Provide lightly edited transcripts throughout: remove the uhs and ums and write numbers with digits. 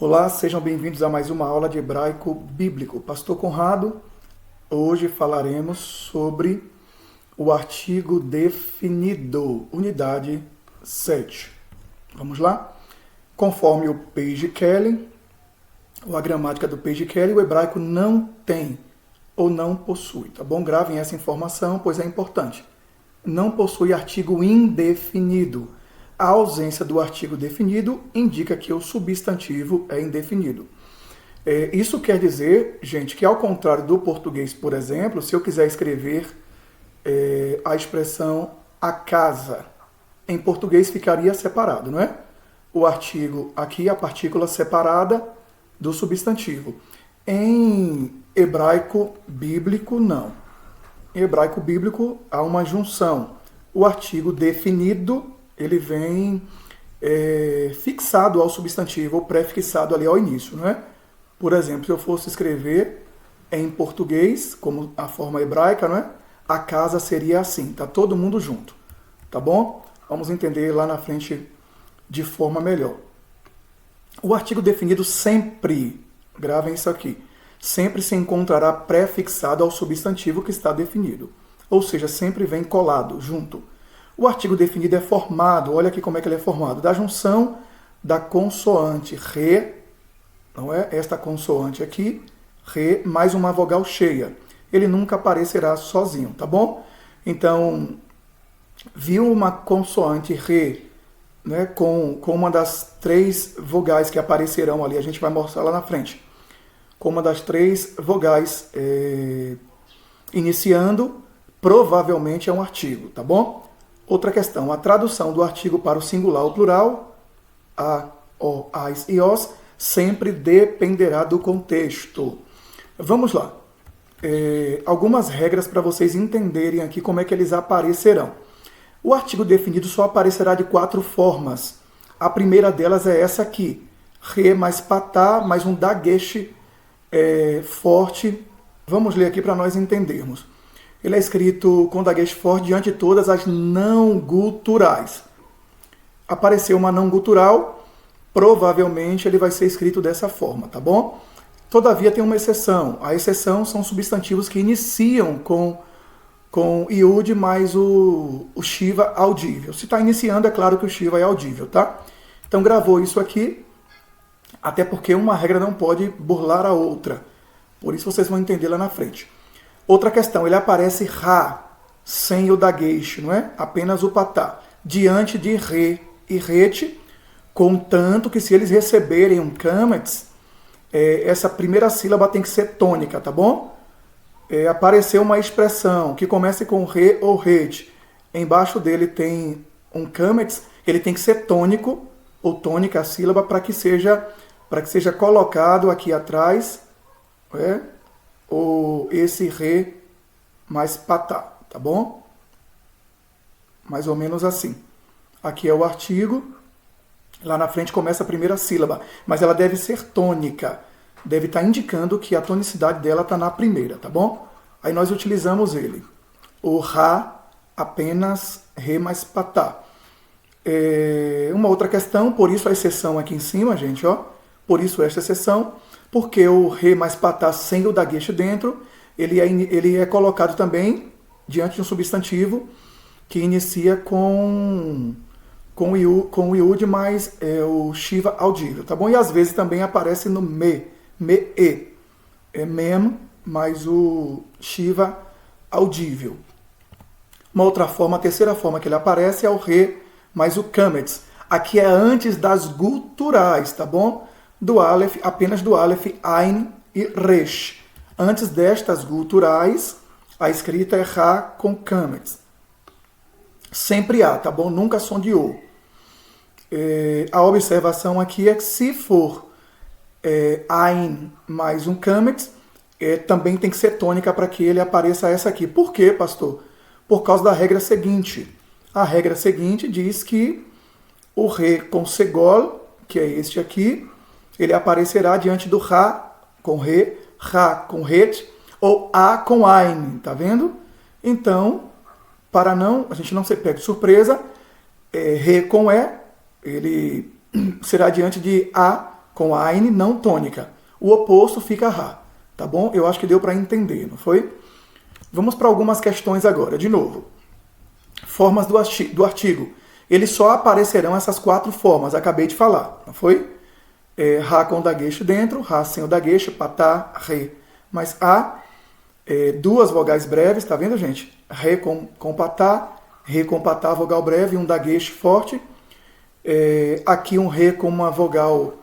Olá, sejam bem-vindos a mais uma aula de hebraico bíblico. Pastor Conrado, hoje falaremos sobre o artigo definido, unidade 7. Vamos lá? Conforme o Page Kelly, ou a gramática do Page Kelly, o hebraico não tem ou não possui, tá bom? Gravem essa informação, pois é importante. Não possui artigo indefinido. A ausência do artigo definido indica que o substantivo é indefinido. Isso quer dizer, gente, que ao contrário do português, por exemplo, se eu quiser escrever a expressão a casa, em português ficaria separado, não é? O artigo aqui, a partícula separada do substantivo. Em hebraico bíblico, não. Em hebraico bíblico há uma junção. O artigo definido ele vem fixado ao substantivo, ou prefixado ali ao início, não é? Por exemplo, se eu fosse escrever em português, como a forma hebraica, não é? A casa seria assim, tá todo mundo junto, tá bom? Vamos entender lá na frente de forma melhor. O artigo definido sempre, gravem isso aqui, sempre se encontrará prefixado ao substantivo que está definido, ou seja, sempre vem colado, junto. O artigo definido é formado, olha aqui como é que ele é formado, da junção da consoante re, não é? Esta consoante aqui, re, mais uma vogal cheia. Ele nunca aparecerá sozinho, tá bom? Então, viu uma consoante re, né, com uma das três vogais que aparecerão ali, a gente vai mostrar lá na frente, com uma das três vogais iniciando, provavelmente é um artigo, tá bom? Outra questão, a tradução do artigo para o singular ou plural, a, o, as e os, sempre dependerá do contexto. Vamos lá. Algumas regras para vocês entenderem aqui como é que eles aparecerão. O artigo definido só aparecerá de 4 formas. A primeira delas é essa aqui. Re mais patá, mais um dagesh forte. Vamos ler aqui para nós entendermos. Ele é escrito com dagesh forte diante de todas as não guturais. Apareceu uma não gutural, provavelmente ele vai ser escrito dessa forma, tá bom? Todavia tem uma exceção. A exceção são substantivos que iniciam com iud mais o shiva audível. Se está iniciando, é claro que o shiva é audível, tá? Então gravou isso aqui, até porque uma regra não pode burlar a outra. Por isso vocês vão entender lá na frente. Outra questão, ele aparece Ra, sem o dagesh, não é? Apenas o patá, diante de Re e Ret, contanto que se eles receberem um kametz, essa primeira sílaba tem que ser tônica, tá bom? Apareceu uma expressão que comece com Re ou Ret, embaixo dele tem um kametz, ele tem que ser tônico, ou tônica a sílaba, para que seja colocado aqui atrás, esse re mais patá, tá bom? Mais ou menos assim. Aqui é o artigo, lá na frente começa a primeira sílaba, mas ela deve ser tônica, deve estar indicando que a tonicidade dela está na primeira, tá bom? Aí nós utilizamos ele. O ra, apenas re mais patá. Uma outra questão, por isso a exceção aqui em cima, gente, ó. Por isso esta exceção, porque o re mais patá sem o dagesh dentro, ele é colocado também diante de um substantivo que inicia com o iud mais o shiva audível, tá bom? E às vezes também aparece no me e, mem mais o shiva audível. Uma outra forma, a terceira forma que ele aparece é o re mais o kametz. Aqui é antes das guturais, tá bom? Do Aleph, apenas do Aleph, Ain e Resh. Antes destas guturais, a escrita é Ra com kametz. Sempre há, tá bom? Nunca som de O. A observação aqui é que se for Ain mais um kametz, também tem que ser tônica para que ele apareça essa aqui. Por quê, pastor? Por causa da regra seguinte. A regra seguinte diz que o Re com segol, que é este aqui, ele aparecerá diante do Ra com Re, Ra com Het, ou A com Ain, tá vendo? Então, para a gente não ser pego de surpresa, Re com E, ele será diante de A com ain não tônica. O oposto fica Rá, tá bom? Eu acho que deu para entender, não foi? Vamos para algumas questões agora, de novo. Formas do artigo. Eles só aparecerão essas 4 formas, acabei de falar, não foi? Rá com o dagueche dentro, Rá sem o dagueche, patá, Rê. Mas há 2 vogais breves, tá vendo, gente? Rê com patá, Rê com patá, vogal breve, um dagueche forte. Aqui um Rê com uma vogal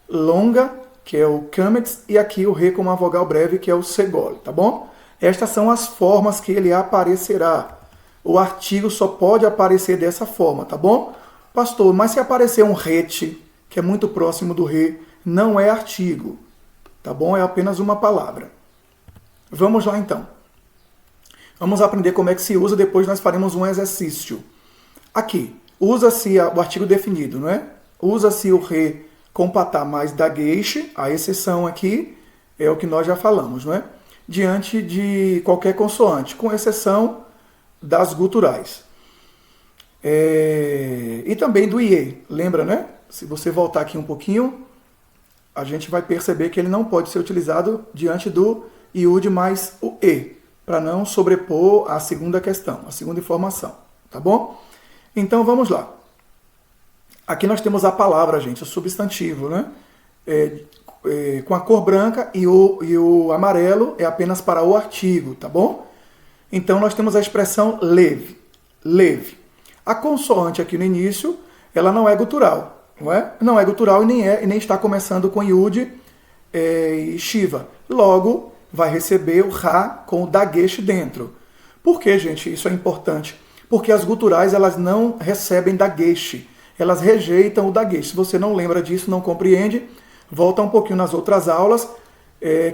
longa, que é o kametz, e aqui o Rê com uma vogal breve, que é o segol, tá bom? Estas são as formas que ele aparecerá. O artigo só pode aparecer dessa forma, tá bom? Pastor, mas se aparecer um rete, que é muito próximo do Rê, não é artigo, tá bom? É apenas uma palavra. Vamos lá então. Vamos aprender como é que se usa, depois nós faremos um exercício. Aqui, usa-se o artigo definido, não é? Usa-se o Rê com patá mais dagueche, a exceção aqui é o que nós já falamos, não é? Diante de qualquer consoante, com exceção das guturais. E também do IE, lembra, né? Se você voltar aqui um pouquinho, a gente vai perceber que ele não pode ser utilizado diante do iud mais o E, para não sobrepor a segunda questão, a segunda informação, tá bom? Então vamos lá. Aqui nós temos a palavra, gente, o substantivo, né? Com a cor branca e o amarelo é apenas para o artigo, tá bom? Então nós temos a expressão leve, leve. A consoante aqui no início, ela não é gutural, não é? Não é gutural e nem está começando com iud e shiva. Logo, vai receber o Rá com o dagueche dentro. Por que, gente, isso é importante? Porque as guturais, elas não recebem dagueche, elas rejeitam o dagueche. Se você não lembra disso, não compreende, volta um pouquinho nas outras aulas,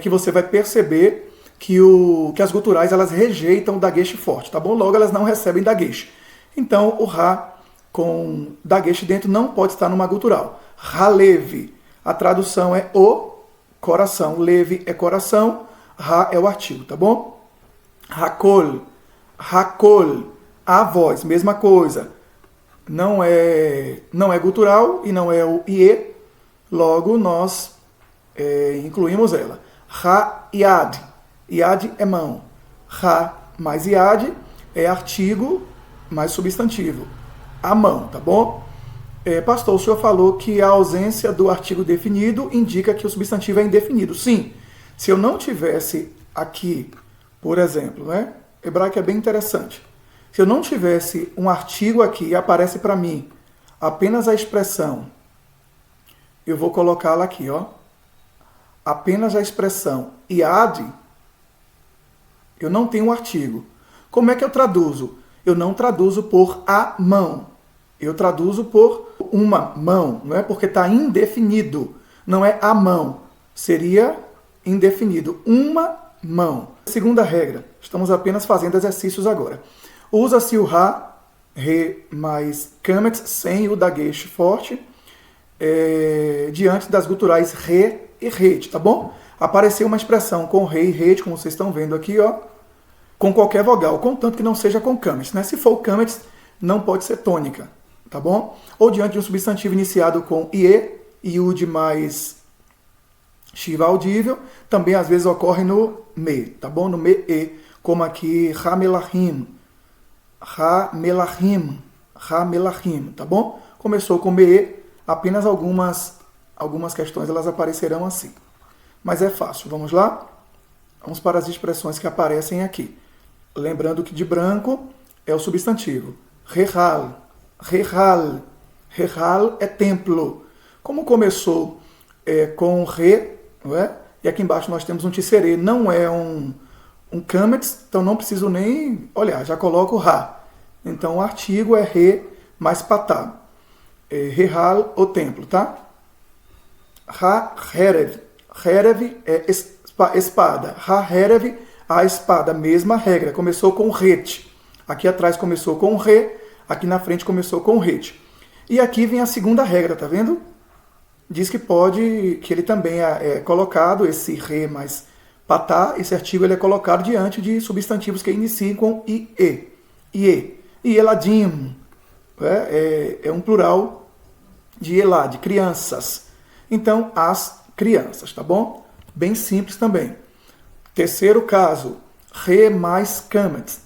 que você vai perceber que as guturais, elas rejeitam o dagueche forte, tá bom? Logo, elas não recebem dagueche. Então, o Rá com dagueche dentro não pode estar numa gutural. Rá leve, a tradução é o coração. Leve é coração, Rá é o artigo, tá bom? Hakol, hakol, a voz, mesma coisa. Não é gutural e não é o IE, logo nós incluímos ela. Rá, iad. Iad é mão. Rá mais iad é artigo mais substantivo. A mão, tá bom? Pastor, o senhor falou que a ausência do artigo definido indica que o substantivo é indefinido. Sim. Se eu não tivesse aqui, por exemplo, né? Hebraico é bem interessante. Se eu não tivesse um artigo aqui e aparece para mim apenas a expressão, eu vou colocá-la aqui, ó. Apenas a expressão iad, eu não tenho um artigo. Como é que eu traduzo? Eu não traduzo por a mão. Eu traduzo por uma mão, não é? Porque está indefinido. Não é a mão. Seria indefinido. Uma mão. Segunda regra. Estamos apenas fazendo exercícios agora. Usa-se o Rá, Rê mais kametz, sem o dagueche forte, diante das guturais Rê e Rete, tá bom? Apareceu uma expressão com Rê e Rete, como vocês estão vendo aqui, ó, com qualquer vogal, contanto que não seja com kametz, né? Se for kametz, não pode ser tônica, tá bom? Ou diante de um substantivo iniciado com IE, iud mais shiva audível, também às vezes ocorre no me, tá bom? No me-e, como aqui Hamelahim, Hamelahim, Hamelahim, tá bom? Começou com me-e, apenas algumas questões elas aparecerão assim. Mas é fácil, vamos lá? Vamos para as expressões que aparecem aqui. Lembrando que de branco é o substantivo. Rehal, Rehal, Rehal é templo. Como começou com Re, não é? E aqui embaixo nós temos um tisserê, não é um kametz, então não preciso nem olhar, já coloco Rá. Então o artigo é Re mais patá. Rehal, o templo, tá? Rá, Herev. Herev é espada. Rá, Herev, a espada. Mesma regra. Começou com Ret. Aqui atrás começou com Re. Aqui na frente começou com Ret. E aqui vem a segunda regra, tá vendo? Diz que ele também é colocado, esse Re mais patá, esse artigo ele é colocado diante de substantivos que iniciam com IE. IE. E eladim. É um plural de elad, crianças. Então, as crianças, tá bom? Bem simples também. Terceiro caso, re mais kamet,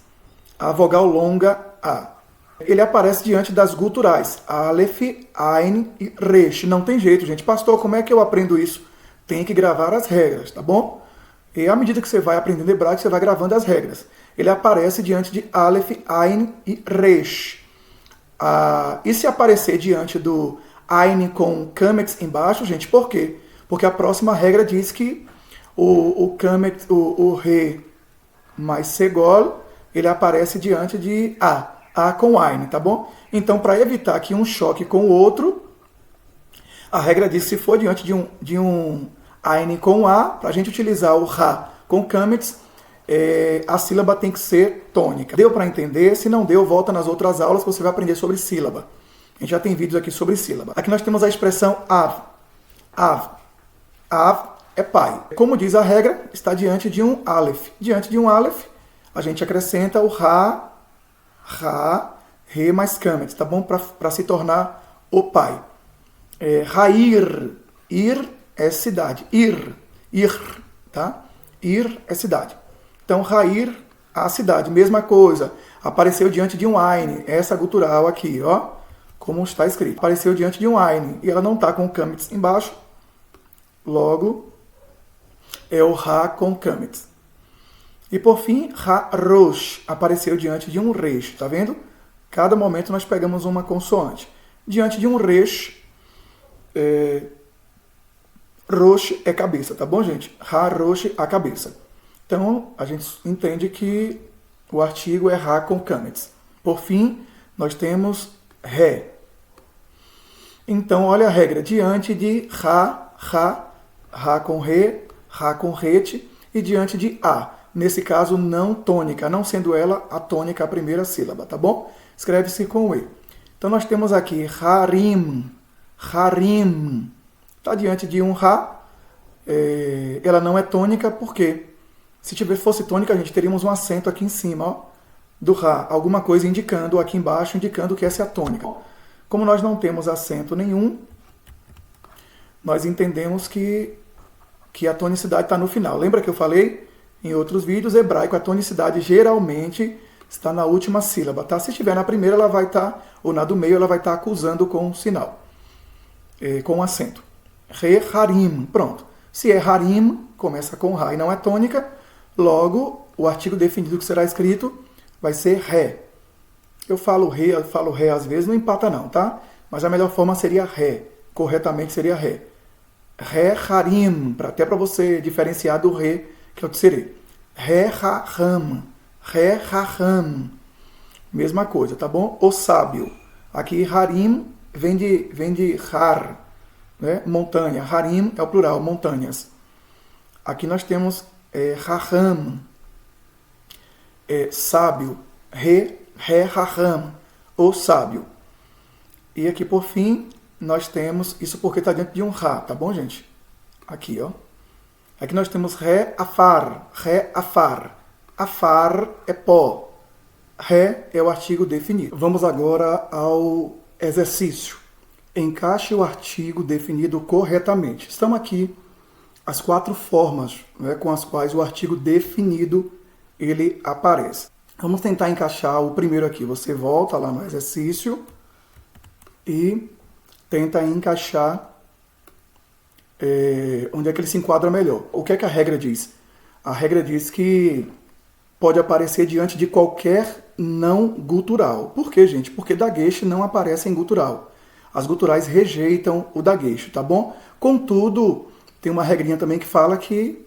a vogal longa A. Ele aparece diante das guturais, Aleph, Ain e Resh. Não tem jeito, gente. Pastor, como é que eu aprendo isso? Tem que gravar as regras, tá bom? E à medida que você vai aprendendo hebraico, você vai gravando as regras. Ele aparece diante de Aleph, Ain e Resh. E se aparecer diante do Ain com Kamet embaixo, gente, por quê? Porque a próxima regra diz que o Kamet, o Re mais Segol, ele aparece diante de A com Ain, tá bom? Então, para evitar aqui um choque com o outro, a regra diz que se for diante de um Ain com A, para a gente utilizar o Ra com Kamet, a sílaba tem que ser tônica. Deu para entender? Se não deu, volta nas outras aulas que você vai aprender sobre sílaba. A gente já tem vídeos aqui sobre sílaba. Aqui nós temos a expressão Av. Av. Av é pai. Como diz a regra, está diante de um Aleph. Diante de um Aleph, a gente acrescenta o Ra, Re mais Kamet, tá bom? Para se tornar o pai. Rair. Ir é cidade. Ir, tá? Ir é cidade. Então, Rair, a cidade, mesma coisa. Apareceu diante de um Ain, essa gutural aqui, ó, como está escrito. Apareceu diante de um Ain, e ela não está com o Kamet embaixo, logo é o Ra com Kamet. E por fim, Rosh, apareceu diante de um Resh, tá vendo? Cada momento nós pegamos uma consoante. Diante de um Resh, Rosh é cabeça, tá bom, gente? Rosh, a cabeça. Então, a gente entende que o artigo é Ra com Kamet. Por fim, nós temos Ré. Então, olha a regra. Diante de Ra com Re, Ra com Ret, e diante de A. Nesse caso, não tônica, não sendo ela a tônica, a primeira sílaba, tá bom? Escreve-se com E. Então, nós temos aqui Harim. Está diante de um Ra. Ela não é tônica, por quê? Se fosse tônica, a gente teríamos um acento aqui em cima, ó, do Ra. Alguma coisa indicando, aqui embaixo, indicando que essa é a tônica. Como nós não temos acento nenhum, nós entendemos que a tonicidade está no final. Lembra que eu falei em outros vídeos, hebraico, a tonicidade geralmente está na última sílaba, tá? Se estiver na primeira, ela vai estar, ou na do meio, ela vai estar acusando com um sinal, com um acento. Re, Harim, pronto. Se é Harim, começa com Ra e não é tônica, logo o artigo definido que será escrito vai ser Ré. Eu falo Ré às vezes, não empata não, tá? Mas a melhor forma seria Ré. Corretamente seria Ré. Ré, Harim, até para você diferenciar do Ré, que eu te serei. Ré, Raham. Ré, Raham. Mesma coisa, tá bom? O sábio. Aqui, Harim vem de Har, né? Montanha. Harim é o plural, montanhas. Aqui nós temos Raham, sábio. Ré, Raham, o sábio. E aqui, por fim, nós temos, isso porque está dentro de um Ra, tá bom, gente? Aqui, ó. Aqui nós temos Ré, Afar. Ré, Afar. Afar é pó. Ré é o artigo definido. Vamos agora ao exercício. Encaixe o artigo definido corretamente. Estão aqui as 4 formas, né, com as quais o artigo definido ele aparece. Vamos tentar encaixar o primeiro aqui. Você volta lá no exercício e tenta encaixar onde é que ele se enquadra melhor. O que é que a regra diz? A regra diz que pode aparecer diante de qualquer não gutural. Por quê, gente? Porque dagueche não aparece em gutural. As guturais rejeitam o dagueche, tá bom? Contudo, tem uma regrinha também que fala que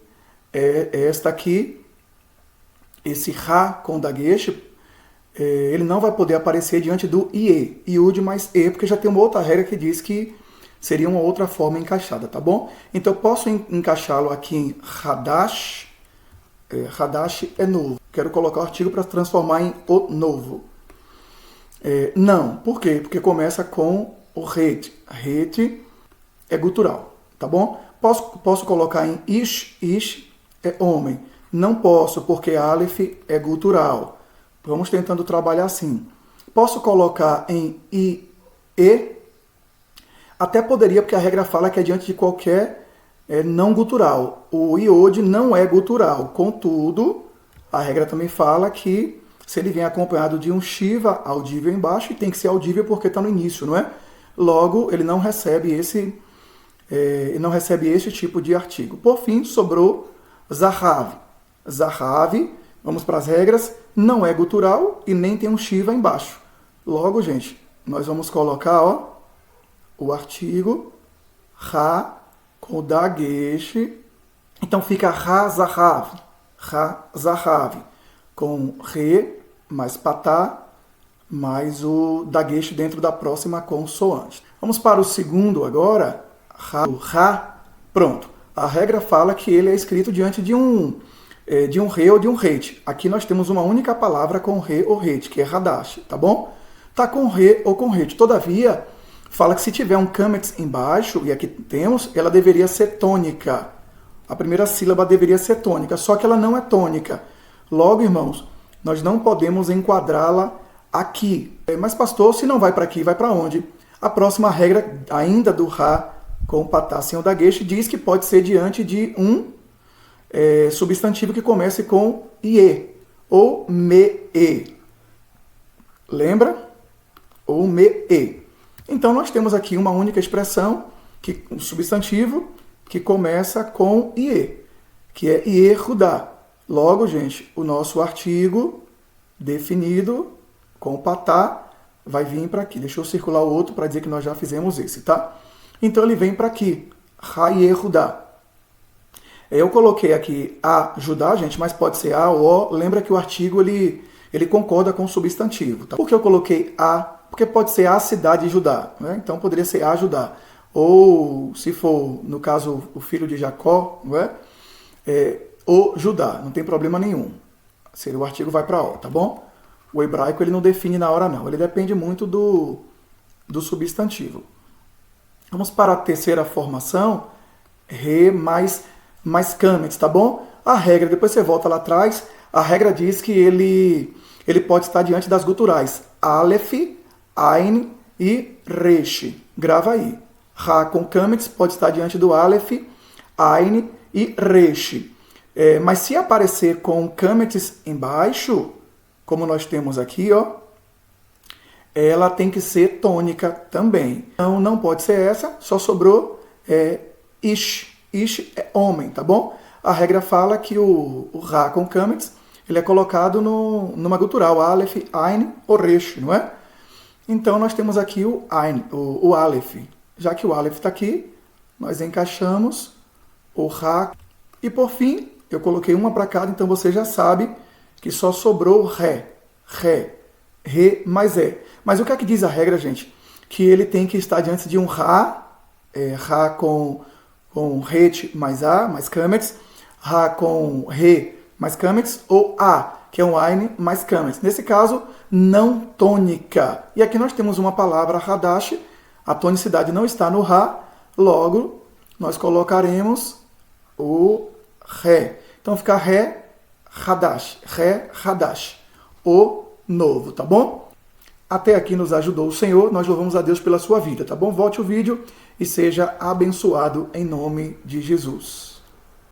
esta aqui, esse Ra com dagueche, ele não vai poder aparecer diante do IE, Iud mais E, porque já tem uma outra regra que diz que seria uma outra forma encaixada, tá bom? Então eu posso encaixá-lo aqui em Hadash. Hadash é novo. Quero colocar o artigo para transformar em o novo. Não. Por quê? Porque começa com o Ret. Ret é gutural, tá bom? Posso colocar em Ish. Ish é homem. Não posso, porque Aleph é gutural. Vamos tentando trabalhar assim. Posso colocar em I, E. Até poderia, porque a regra fala que é diante de qualquer não gutural. O iode não é gutural. Contudo, a regra também fala que se ele vem acompanhado de um Shiva audível embaixo, e tem que ser audível porque está no início, não é? Logo, ele não recebe esse tipo de artigo. Por fim, sobrou Zahav. Zahav, vamos para as regras, não é gutural e nem tem um Shiva embaixo. Logo, gente, nós vamos colocar o artigo Ra com o Dagesh. Então fica Ra-Zahav. Ra-Zahav. Com Re mais Patá mais o Dagesh dentro da próxima consoante. Vamos para o segundo agora. Ra. Pronto. A regra fala que ele é escrito diante de um Re ou de um Reit. Aqui nós temos uma única palavra com Re ou Reit, que é Hadash, tá bom? Tá com Re ou com Reit. Todavia, fala que se tiver um Kametz embaixo, e aqui temos, ela deveria ser tônica. A primeira sílaba deveria ser tônica, só que ela não é tônica. Logo, irmãos, nós não podemos enquadrá-la aqui. Mas, pastor, se não vai para aqui, vai para onde? A próxima regra, ainda do Ra com Patá sem o Dagesh, diz que pode ser diante de um substantivo que comece com IE, ou me-e. Lembra? Ou me-e. Então, nós temos aqui uma única expressão, um substantivo, que começa com IE, que é Iehudá. Logo, gente, o nosso artigo definido com Patá vai vir para aqui. Deixa eu circular o outro para dizer que nós já fizemos esse, tá? Então, ele vem para aqui. Ha-Yehudá. Eu coloquei aqui ajudar, gente, mas pode ser a ou o. Lembra que o artigo ele concorda com o substantivo. Tá? Por que eu coloquei a? Porque pode ser a cidade de Judá. Né? Então, poderia ser ajudar. Ou, se for, no caso, o filho de Jacó, não é? O Judá. Não tem problema nenhum. O artigo vai para o, tá bom? O hebraico ele não define na hora, não. Ele depende muito do substantivo. Vamos para a terceira formação. Re mais Kametz, tá bom? A regra, depois você volta lá atrás, a regra diz que ele pode estar diante das guturais. Aleph, Ain e Resh. Grava aí. Ra com Kametz pode estar diante do Aleph, Ain e Resh. Mas se aparecer com Kametz embaixo, como nós temos aqui, ela tem que ser tônica também. Então não pode ser essa, só sobrou Ish. Ish é homem, tá bom? A regra fala que o Ra com Kametz, ele é colocado numa gutural, Aleph, Ain ou Resh, não é? Então nós temos aqui o Ain, o Aleph. Já que o Aleph está aqui, nós encaixamos o Ra. E por fim, eu coloquei uma para cada, então você já sabe que só sobrou Ré. Re mais E. Mas o que é que diz a regra, gente? Que ele tem que estar diante de um Ra, Ra com Ret mais A, mais Kametz, Ra com Re mais Kametz, ou A, que é um Ain mais Kametz. Nesse caso, não tônica. E aqui nós temos uma palavra Hadash, a tonicidade não está no Ra, logo nós colocaremos o Ré. Então fica Ré, Hadash, o novo, tá bom? Até aqui nos ajudou o Senhor, nós louvamos a Deus pela sua vida, tá bom? Volte o vídeo e seja abençoado em nome de Jesus.